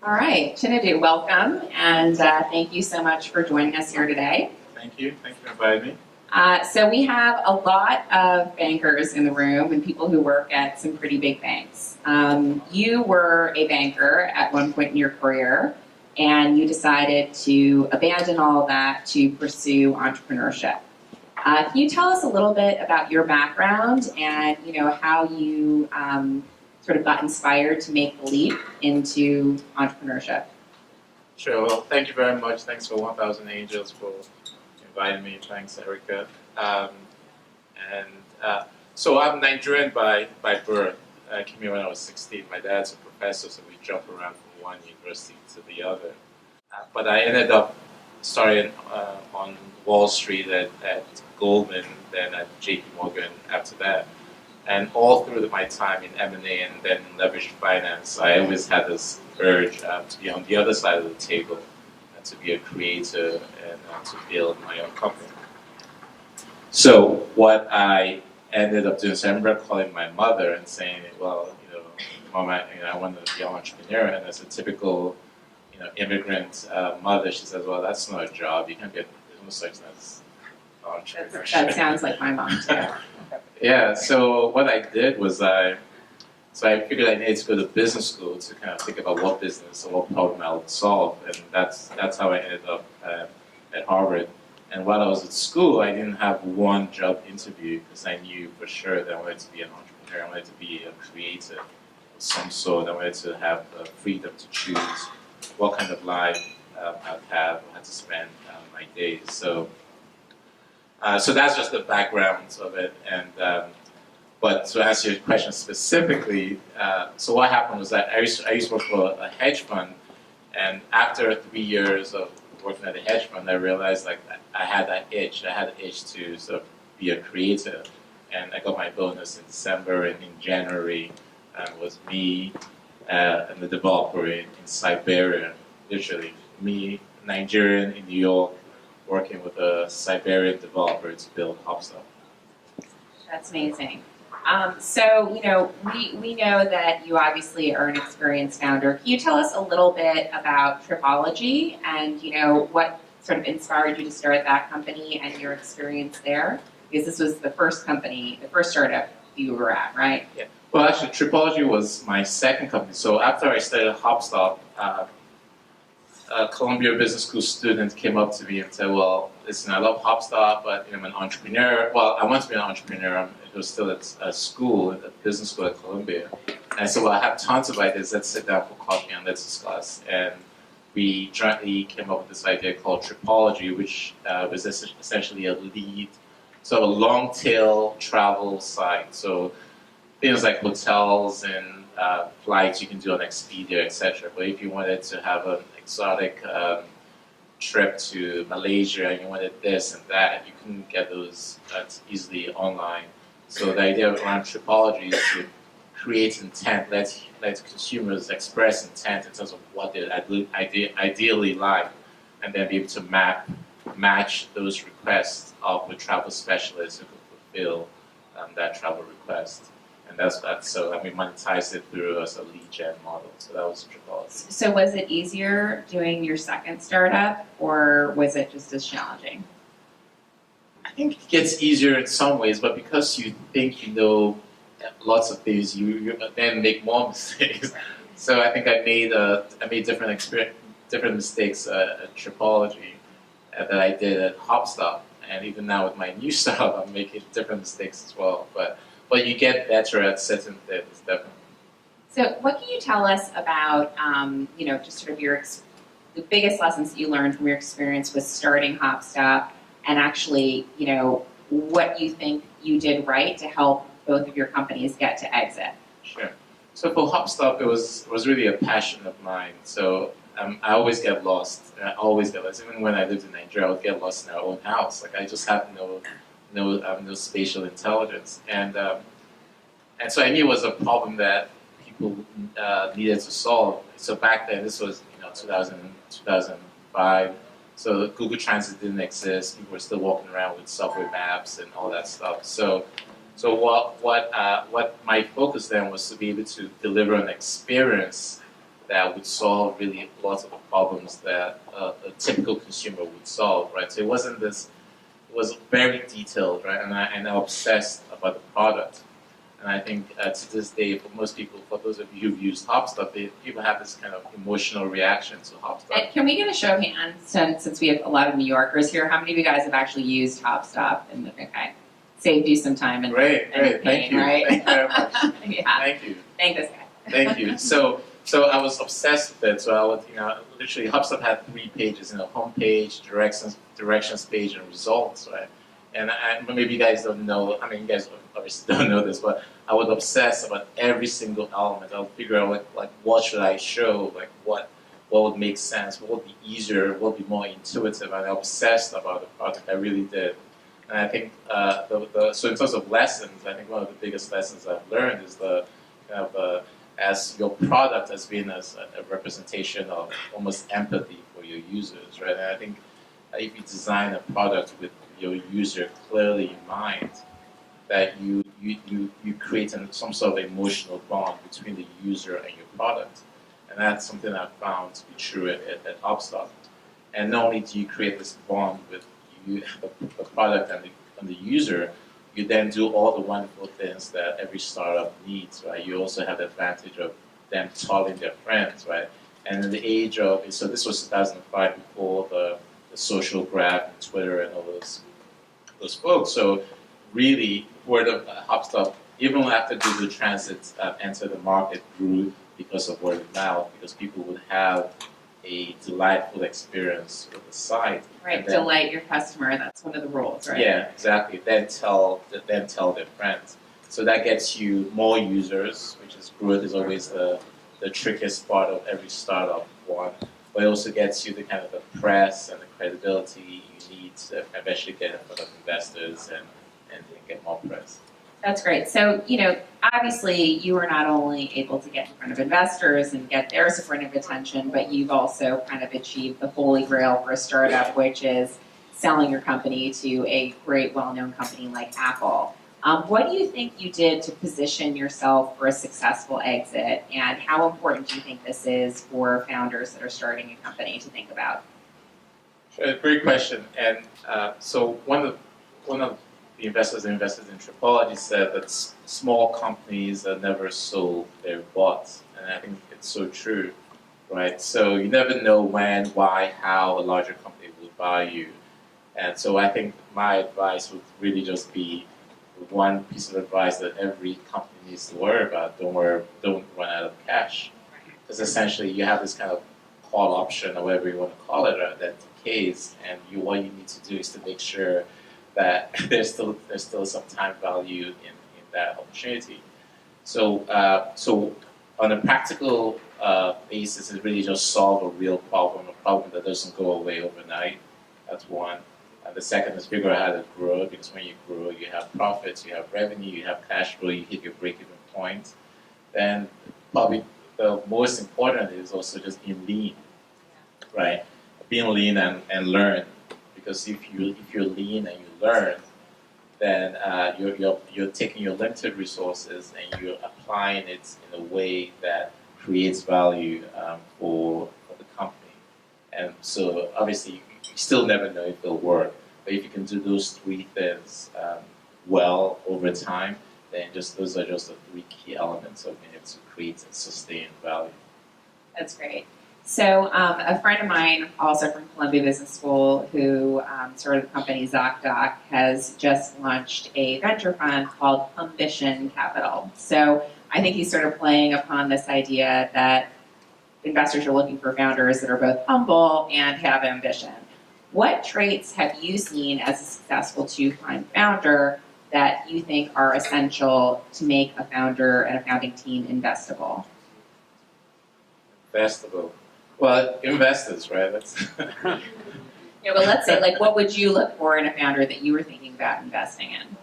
All right, Chinedu, welcome, and thank you so much for joining us here today. Thank you. Thank you for inviting me. So we have a lot of bankers in the room and people who work at some pretty big banks. You were a banker at one point in your career, and you decided to abandon all of that to pursue entrepreneurship. Can you tell us a little bit about your background and how you sort of got inspired to make the leap into entrepreneurship? Sure. Well, thank you very much. Thanks for 1,000 Angels for inviting me. Thanks, Erica. So I'm Nigerian by birth. I came here when I was 16. My dad's a professor, so we jump around from one university to the other. But I ended up starting on Wall Street at Goldman, then at JP Morgan after that. And all through my time in M&A and then leveraged finance, I always had this urge to be on the other side of the table, to be a creator and to build my own company. So what I ended up doing, so I remember calling my mother and saying, well, Mom, I want to be an entrepreneur. And as a typical, immigrant mother, she says, well, that's not a job. You can't get, there's no such thing as entrepreneurship. That sounds like my mom too. Yeah, so what I did was I figured I needed to go to business school to kind of think about what business or what problem I would solve, and that's how I ended up at Harvard. And while I was at school, I didn't have one job interview because I knew for sure that I wanted to be an entrepreneur. I wanted to be a creator of some sort. I wanted to have the freedom to choose what kind of life I'd have, how to spend my days. So that's just the background of it. And but to answer your question specifically, so what happened was that I used to work for a hedge fund, and after 3 years of working at a hedge fund, I realized I had that itch. I had an itch to sort of be a creator, and I got my bonus in December, and in January was me and the developer in Siberia, literally me, Nigerian in New York, working with a Siberian developer to build HopStop. That's amazing. So, we know that you obviously are an experienced founder. Can you tell us a little bit about Tripology and, what sort of inspired you to start that company and your experience there? Because this was the first company, the first startup you were at, right? Yeah. Well, actually, Tripology was my second company. So after I started HopStop, a Columbia Business School student came up to me and said, well, listen, I love HopStop, but I'm an entrepreneur. Well, I want to be an entrepreneur. It was still at a school, a business school at Columbia. And I said, well, I have tons of ideas. Let's sit down for coffee and let's discuss. And we jointly came up with this idea called Tripology, which was essentially a lead, so a long-tail travel site. So things like hotels and flights you can do on Expedia, etc. But if you wanted to have an exotic trip to Malaysia and you wanted this and that, you couldn't get those that easily online. So the idea around Tripology is to create intent, let consumers express intent in terms of what they ideally like, and then be able to match those requests up with travel specialists who can fulfill that travel request. And that's that. So we monetized it through as a lead gen model. So that was Tripology. So was it easier doing your second startup, or was it just as challenging? I think it gets easier in some ways, but because you think you know lots of things, you then make more mistakes. So I think I made different mistakes at Tripology that I did at HopStop, and even now with my new startup, I'm making different mistakes as well. But you get better at certain things, definitely. So what can you tell us about, just sort of the biggest lessons that you learned from your experience with starting HopStop, and actually, what you think you did right to help both of your companies get to exit? Sure. So for HopStop, it was really a passion of mine. So I always get lost. I always get lost. Even when I lived in Nigeria, I would get lost in our own house. I just have no spatial intelligence, and so I knew it was a problem that people needed to solve. So back then, this was 2005. So Google Transit didn't exist. People were still walking around with subway maps and all that stuff. So what my focus then was to be able to deliver an experience that would solve really lots of the problems that a typical consumer would solve, right? So it wasn't this, it was very detailed, right? And I obsessed about the product. And I think to this day, for most people, for those of you who've used HopStop, people have this kind of emotional reaction to HopStop. And can we get a show of hands, since we have a lot of New Yorkers here? How many of you guys have actually used HopStop? And okay, saved you some time and Great, pain, thank you. right? Thank you very much. Yeah. Thank you. Thank this guy. Thank you. So I was obsessed with it. So I would, literally HubSpot had 3 pages, homepage, directions page, and results, right? And maybe you guys don't know. I mean, you guys obviously don't know this, but I would obsess about every single element. I would figure out like what should I show, like what would make sense, what would be easier, what would be more intuitive, and I obsessed about the product. I really did. And I think so in terms of lessons, I think one of the biggest lessons I've learned is the kind of as your product has been as a representation of almost empathy for your users, right? And I think if you design a product with your user clearly in mind, that you create some sort of emotional bond between the user and your product. And that's something I've found to be true at HopStop. And not only do you create this bond with the product and the user, you then do all the wonderful things that every startup needs, right? You also have the advantage of them telling their friends, right? And in the age of, so this was 2005 before the social graph and Twitter and all those folks. So really, word of HopStop, even after Google Transit entered the market, grew because of word of mouth, because people would have a delightful experience with the site. Right, then, delight your customer. That's one of the rules, right? Yeah, exactly. Then tell their friends. So that gets you more users, which is growth is always the trickiest part of every startup one. But it also gets you the kind of the press and the credibility you need to eventually get in front of investors and get more press. That's great. So, obviously you were not only able to get in front of investors and get their supportive attention, but you've also kind of achieved the holy grail for a startup, which is selling your company to a great, well-known company like Apple. What do you think you did to position yourself for a successful exit, and how important do you think this is for founders that are starting a company to think about? Sure, great question. And so one of the investors in Tripology said that small companies are never sold, they're bought. And I think it's so true, right? So you never know when, why, how a larger company will buy you. And so I think my advice would really just be one piece of advice that every company needs to worry about. Don't run out of cash. Because essentially you have this kind of call option, or whatever you want to call it, that decays, and what you need to do is to make sure that there's still some time value in that opportunity. So on a practical basis, it really just solve a real problem, a problem that doesn't go away overnight. That's one. And the second is figure out how to grow, because when you grow, you have profits, you have revenue, you have cash flow, you hit your break-even point. Then probably the most important is also just being lean, right? Being lean and learn. Because if you're lean and you learn, then you're taking your limited resources and you're applying it in a way that creates value for the company. And so obviously you still never know if it'll work, but if you can do those 3 things well over time, then those are just the 3 key elements of being able to create and sustain value. That's great. So a friend of mine, also from Columbia Business School, who started the company ZocDoc, has just launched a venture fund called Ambition Capital. So I think he's sort of playing upon this idea that investors are looking for founders that are both humble and have ambition. What traits have you seen as a successful 2-time founder that you think are essential to make a founder and a founding team investable? Investable. Well, investors, right? That's Yeah, but let's say, what would you look for in a founder that you were thinking about investing in?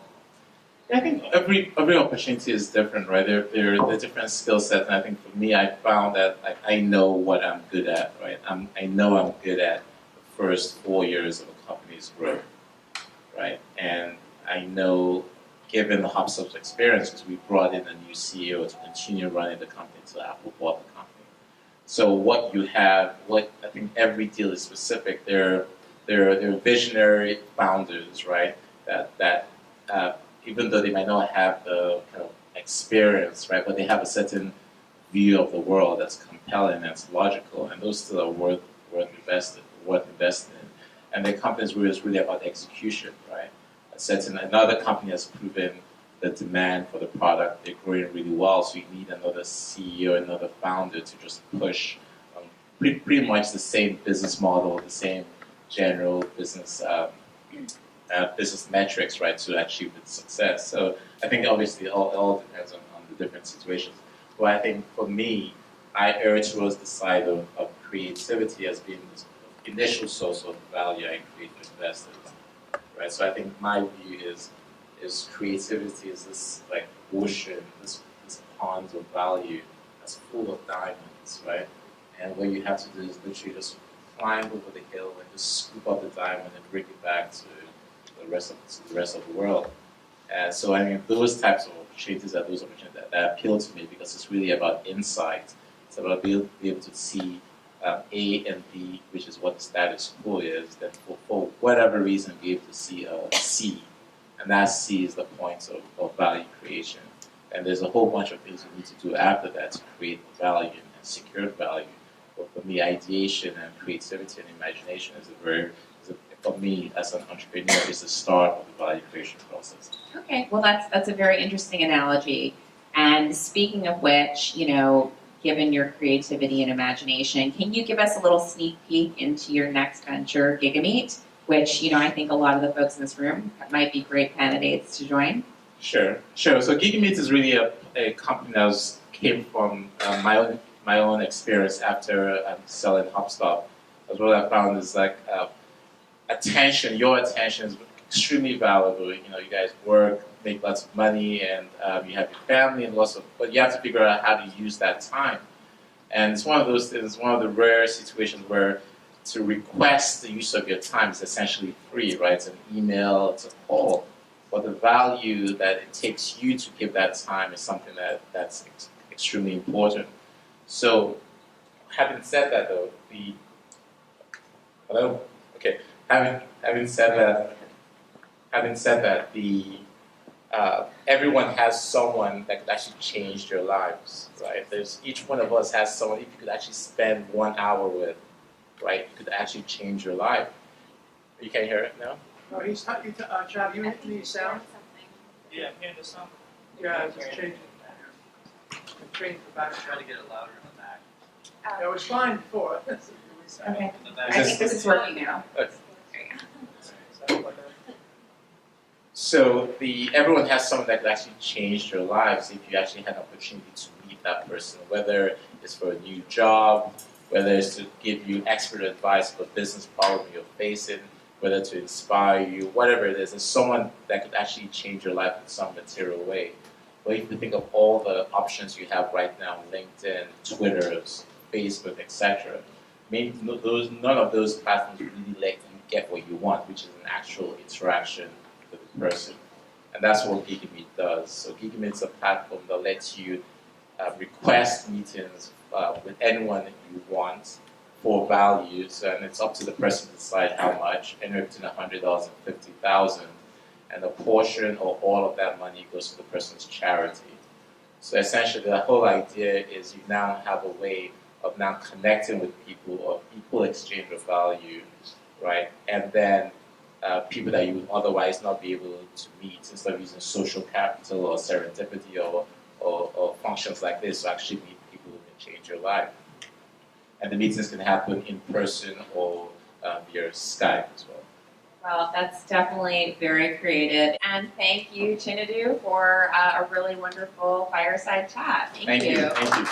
I think every opportunity is different, right? There are different skill sets, and I think for me, I found that I know what I'm good at, right? I know I'm good at the first 4 years of a company's growth, right? And I know, given the HopStop's experience, because we brought in a new CEO to continue running the company until Apple bought the company. So what you have, what I think every deal is specific. They're visionary founders, right? That even though they might not have the kind of experience, right, but they have a certain view of the world that's compelling, that's logical, and those still are worth investing in. And the companies where it's really about execution, right? Another company has proven the demand for the product, they're growing really well, so you need another CEO, another founder to just push pretty much the same business model, the same general business business metrics, right, to achieve its success. So I think obviously all depends on the different situations. But I think for me, I err towards the side of creativity as being the initial source of value I create for investors, right? So I think my view is creativity is this like ocean, this pond of value that's full of diamonds, right? And what you have to do is literally just climb over the hill and just scoop up the diamond and bring it back to the rest of the world. And so I mean, those types of opportunities are those opportunities that appeal to me because it's really about insight. It's about being able to see A and B, which is what the status quo is. Then for whatever reason, be able to see a C, and that C is the point of value creation. And there's a whole bunch of things you need to do after that to create value and secure value. But for me, ideation and creativity and imagination for me as an entrepreneur, is the start of the value creation process. Okay, well that's a very interesting analogy. And speaking of which, given your creativity and imagination, can you give us a little sneak peek into your next venture, Gigameet, which I think a lot of the folks in this room might be great candidates to join? Sure. So Gigameet is really a company that came from my own experience after selling HopStop. As what I found is like your attention is extremely valuable. You guys work, make lots of money, and you have your family and but you have to figure out how to use that time. And it's one of those things, one of the rare situations where to request the use of your time is essentially free, right? It's an email, it's a call. But the value that it takes you to give that time is something that's extremely important. So, having said that, though, having said that, everyone has someone that could actually change their lives, right? Each one of us has someone. If you could actually spend 1 hour with, right, you could actually change your life. You can't hear it now? No, he's talking to Chad. You need sound? Yeah, I'm hearing the sound. Yeah, just change it. Change the back. Try to get it louder in the back. It was fine before. Okay. In the back. I think this is working now. Okay. So everyone has someone that could actually change their lives if you actually had an opportunity to meet that person, whether it's for a new job, whether it's to give you expert advice for a business problem you're facing, whether to inspire you, whatever it is, there's someone that could actually change your life in some material way. But if you think of all the options you have right now, LinkedIn, Twitter, Facebook, etc., maybe none of those platforms really let you get what you want, which is an actual interaction with the person. And that's what Gigameet does. So Gigameet is a platform that lets you request meetings with anyone that you want for values, and it's up to the person to decide how much, anywhere between $100 and $50,000, and a portion or all of that money goes to the person's charity. So essentially, the whole idea is you now have a way of now connecting with people of equal exchange of value, right? And then people that you would otherwise not be able to meet instead of using social capital or serendipity or functions like this to actually meet people who can change your life. And the meetings can happen in person or via Skype as well. Well, that's definitely very creative. And thank you, Chinedu, for a really wonderful fireside chat. Thank you. Thank you.